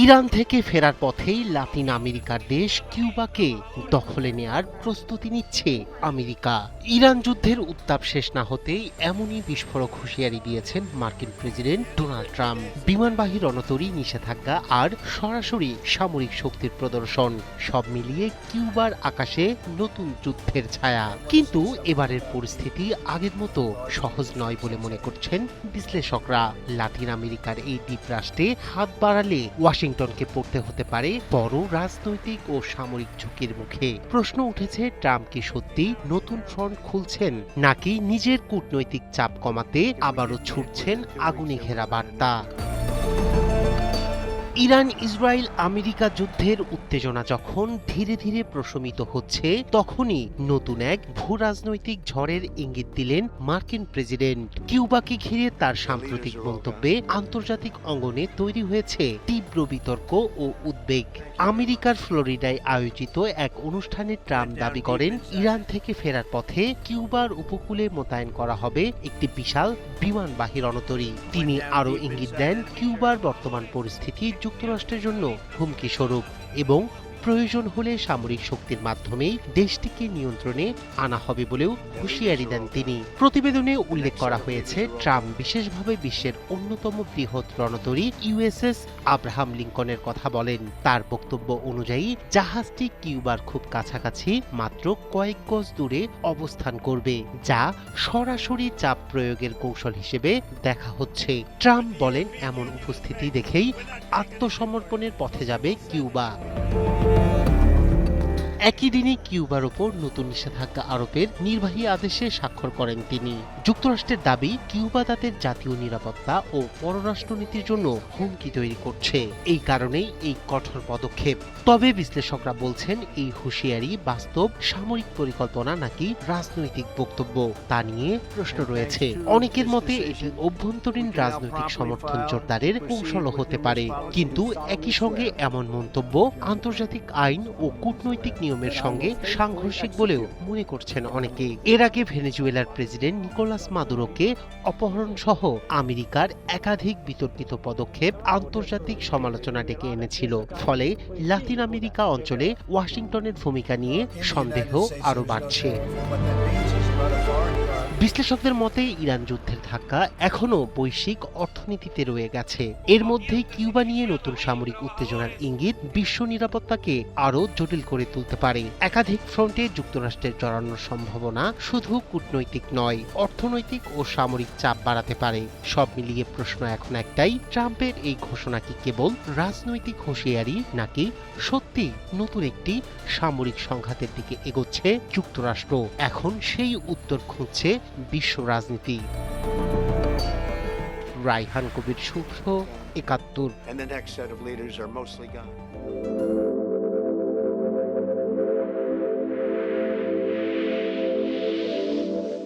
Iran থেকে ফেরার পথেই লাতিন আমেরিকার দেশ কিউবাকে দখলে নেয়ার প্রস্তুতি নিচ্ছে আমেরিকা। ইরান যুদ্ধের উত্তাপ শেষ না হতেই এমনই বিস্ফোরক হুঁশিয়ারি দিয়েছেন মার্কিন প্রেসিডেন্ট ডোনাল্ড ট্রাম্প। বিমানবাহী রণতরী, নিষেধাজ্ঞা আর সরাসরি সামরিক শক্তির প্রদর্শন সব মিলিয়ে কিউবার আকাশে নতুন যুদ্ধের ছায়া। কিন্তু এবারের পরিস্থিতি আগের মতো সহজ নয় বলে মনে করছেন বিশ্লেষকরা। লাতিন আমেরিকার এই দ্বীপরাষ্ট্রে হাত বাড়ালে ওয়াশিংটনকে পড়তে হতে পারে বড় রাজনৈতিক ও সামরিক ঝুঁকির মুখে। প্রশ্ন উঠেছে, ট্রাম্প কি সত্যি নতুন ফ্রন্ট খুলছেন, নাকি নিজের কূটনৈতিক চাপ কমাতে আবারও ছুটছেন আগুনে ঘেরা বার্তা? ইরান ইসরায়েল আমেরিকা যুদ্ধের উত্তেজনা যখন ধীরে ধীরে প্রশমিত হচ্ছে, তখনই নতুন এক ভূ রাজনৈতিক ঝড়ের ইঙ্গিত দিলেন মার্কিন প্রেসিডেন্ট। কিউবাকে ঘিরে তার সাম্প্রতিক মন্তব্যে আন্তর্জাতিক অঙ্গনে তৈরি হয়েছে তীব্র বিতর্ক ও উদ্বেগ। আমেরিকার ফ্লোরিডায় আয়োজিত এক অনুষ্ঠানে ট্রাম্প দাবি করেন, ইরান থেকে ফেরার পথে কিউবার উপকূলে মোতায়েন করা হবে একটি বিশাল বিমানবাহী রণতরী। তিনি আরও ইঙ্গিত দেন, কিউবার বর্তমান পরিস্থিতি যুক্তরাষ্ট্রের জন্য হুমকি স্বরূপ এবং প্রয়োজন হলে সামরিক শক্তির মাধ্যমেই দেশটিকে নিয়ন্ত্রণে আনা হবে বলেও হুঁশিয়ারি দেন তিনি। প্রতিবেদনে উল্লেখ করা হয়েছে, ট্রাম্প বিশেষভাবে বিশ্বের অন্যতম বৃহৎ রণতরী ইউএসএস আব্রাহাম লিঙ্কনের কথা বলেন। তার বক্তব্য অনুযায়ী জাহাজটি কিউবার খুব কাছাকাছি মাত্র কয়েক গজ দূরে অবস্থান করবে, যা সরাসরি চাপ প্রয়োগের কৌশল হিসেবে দেখা হচ্ছে। ট্রাম্প বলেন, এমন উপস্থিতি দেখেই আত্মসমর্পণের পথে যাবে কিউবা। একই দিনে কিউবার ওপর নতুন নিষেধাজ্ঞা আরোপের নির্বাহী আদেশে স্বাক্ষর করেন তিনি। যুক্তরাষ্ট্রের দাবি, কিউবা তাদের জাতীয় নিরাপত্তা ও পররাষ্ট্রনীতির জন্য হুমকি তৈরি করছে। এই কারণেই এই কঠোর পদক্ষেপ। তবে বিশ্লেষকরা বলছেন, এই হুঁশিয়ারি বাস্তব সামরিক পরিকল্পনা নাকি রাজনৈতিক বক্তব্য, তা নিয়ে প্রশ্ন রয়েছে। অনেকের মতে এটি অভ্যন্তরীণ রাজনৈতিক সমর্থন জোরদারের কৌশলও হতে পারে। কিন্তু একই সঙ্গে এমন মন্তব্য আন্তর্জাতিক আইন ও কূটনৈতিক নিয়মের সঙ্গে সাংঘর্ষিক বলেও মনে করছেন অনেকে। এর আগে ভেনেজুয়েলার প্রেসিডেন্ট নিকোলাস মাদুরোকে অপহরণ সহ আমেরিকার একাধিক বিতর্কিত পদক্ষেপ আন্তর্জাতিক সমালোচনা ডেকে এনেছিল। ফলে লাতিন আমেরিকা অঞ্চলে ওয়াশিংটনের ভূমিকা নিয়ে সন্দেহ আরও বাড়ছে। বিশ্লেষকদের মতে, ইরান যুদ্ধের ধাক্কা এখনও বৈশ্বিক অর্থনীতিতে রয়ে গেছে। এর মধ্যে কিউবা নিয়ে নতুন সামরিক উত্তেজনার ইঙ্গিত বিশ্ব নিরাপত্তাকে আরও জটিল করে তুলতে পারে। একাধিক ফ্রন্টে যুক্তরাষ্ট্রের জড়ানোর সম্ভাবনা শুধু কূটনৈতিক নয়, অর্থনৈতিক ও সামরিক চাপ বাড়াতে পারে। সব মিলিয়ে প্রশ্ন এখন একটাই, ট্রাম্পের এই ঘোষণা কি কেবল রাজনৈতিক হুঁশিয়ারি, নাকি সত্যি নতুন একটি সামরিক সংঘাতের দিকে এগোচ্ছে যুক্তরাষ্ট্র? এখন সেই উত্তর খুঁজছে বিশ্ব রাজনীতি। রায়হান কবির, শুভ্র, ৭১।